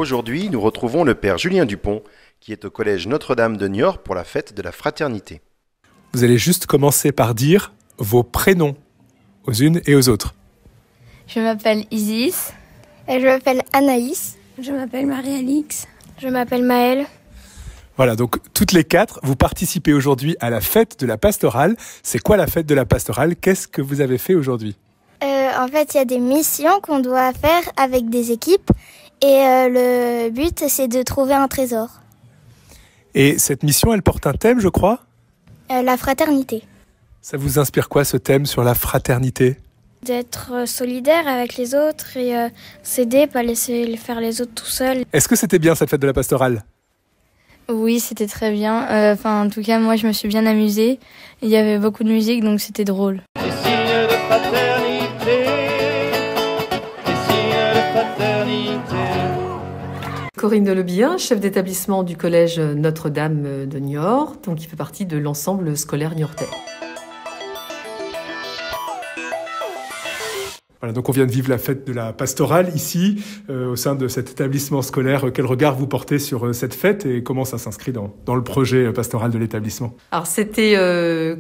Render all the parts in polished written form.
Aujourd'hui, nous retrouvons le père Julien Dupont, qui est au collège Notre-Dame de Niort pour la fête de la fraternité. Vous allez juste commencer par dire vos prénoms aux unes et aux autres. Je m'appelle Isis. Et je m'appelle Anaïs. Je m'appelle Marie-Alix. Je m'appelle Maëlle. Voilà, donc toutes les quatre, vous participez aujourd'hui à la fête de la pastorale. C'est quoi la fête de la pastorale? Qu'est-ce que vous avez fait aujourd'hui? En fait, il y a des missions qu'on doit faire avec des équipes. Et le but, c'est de trouver un trésor. Et cette mission, elle porte un thème, je crois? La fraternité. Ça vous inspire quoi, ce thème sur la fraternité? D'être solidaire avec les autres et s'aider, pas laisser faire les autres tout seuls. Est-ce que c'était bien cette fête de la pastorale? Oui, c'était très bien. En tout cas, moi, je me suis bien amusée. Il y avait beaucoup de musique, donc c'était drôle. Des signes de fraternité, des signes de fraternité. Corinne Delebien, chef d'établissement du collège Notre-Dame de Niort, donc qui fait partie de l'ensemble scolaire niortais. Voilà, donc on vient de vivre la fête de la pastorale ici, au sein de cet établissement scolaire. Quel regard vous portez sur cette fête et comment ça s'inscrit dans le projet pastoral de l'établissement? Alors c'était,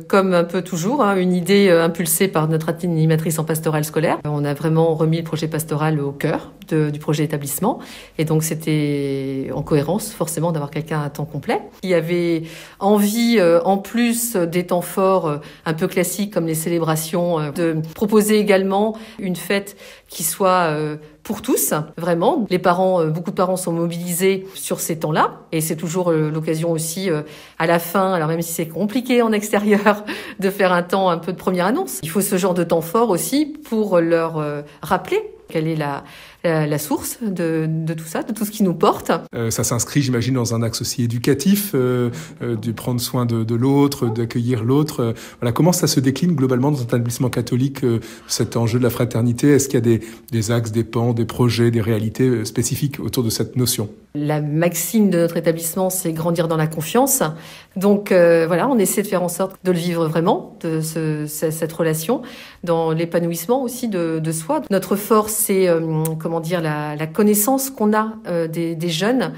comme un peu toujours, une idée impulsée par notre animatrice en pastorale scolaire. On a vraiment remis le projet pastoral au cœur du projet établissement. Et donc c'était en cohérence forcément d'avoir quelqu'un à temps complet. Il y avait envie, en plus des temps forts un peu classiques comme les célébrations, de proposer également une fête qui soit pour tous, vraiment. Les parents, beaucoup de parents sont mobilisés sur ces temps-là, et c'est toujours l'occasion aussi, à la fin, alors même si c'est compliqué en extérieur, de faire un temps un peu de première annonce. Il faut ce genre de temps fort aussi pour leur rappeler quelle est la source de tout ça, de tout ce qui nous porte. Ça s'inscrit, j'imagine, dans un axe aussi éducatif, de prendre soin de l'autre, d'accueillir l'autre. Voilà, comment ça se décline globalement dans un établissement catholique, cet enjeu de la fraternité? Est-ce qu'il y a des axes, des pans, des projets, des réalités spécifiques autour de cette notion? La maxime de notre établissement, c'est grandir dans la confiance. Donc voilà, on essaie de faire en sorte de le vivre vraiment, cette relation, dans l'épanouissement aussi de soi. Notre force, c'est la connaissance qu'on a des jeunes,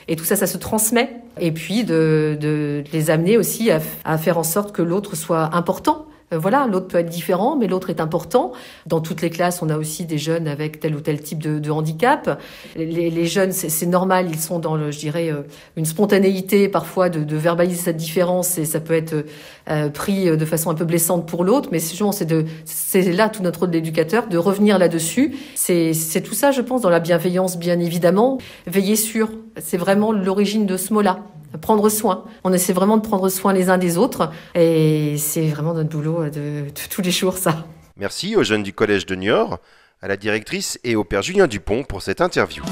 et tout ça se transmet. Et puis de les amener aussi à faire en sorte que l'autre soit important. Voilà, l'autre peut être différent, mais l'autre est important. Dans toutes les classes, on a aussi des jeunes avec tel ou tel type de handicap. Les jeunes, c'est normal, ils sont dans, une spontanéité parfois de verbaliser cette différence, et ça peut être pris de façon un peu blessante pour l'autre. Mais c'est là tout notre rôle d'éducateur, de revenir là-dessus. C'est tout ça, je pense, dans la bienveillance, bien évidemment. Veiller sur, c'est vraiment l'origine de ce mot-là. Prendre soin. On essaie vraiment de prendre soin les uns des autres, et c'est vraiment notre boulot de tous les jours, ça. Merci aux jeunes du collège de Niort, à la directrice et au père Julien Dupont pour cette interview.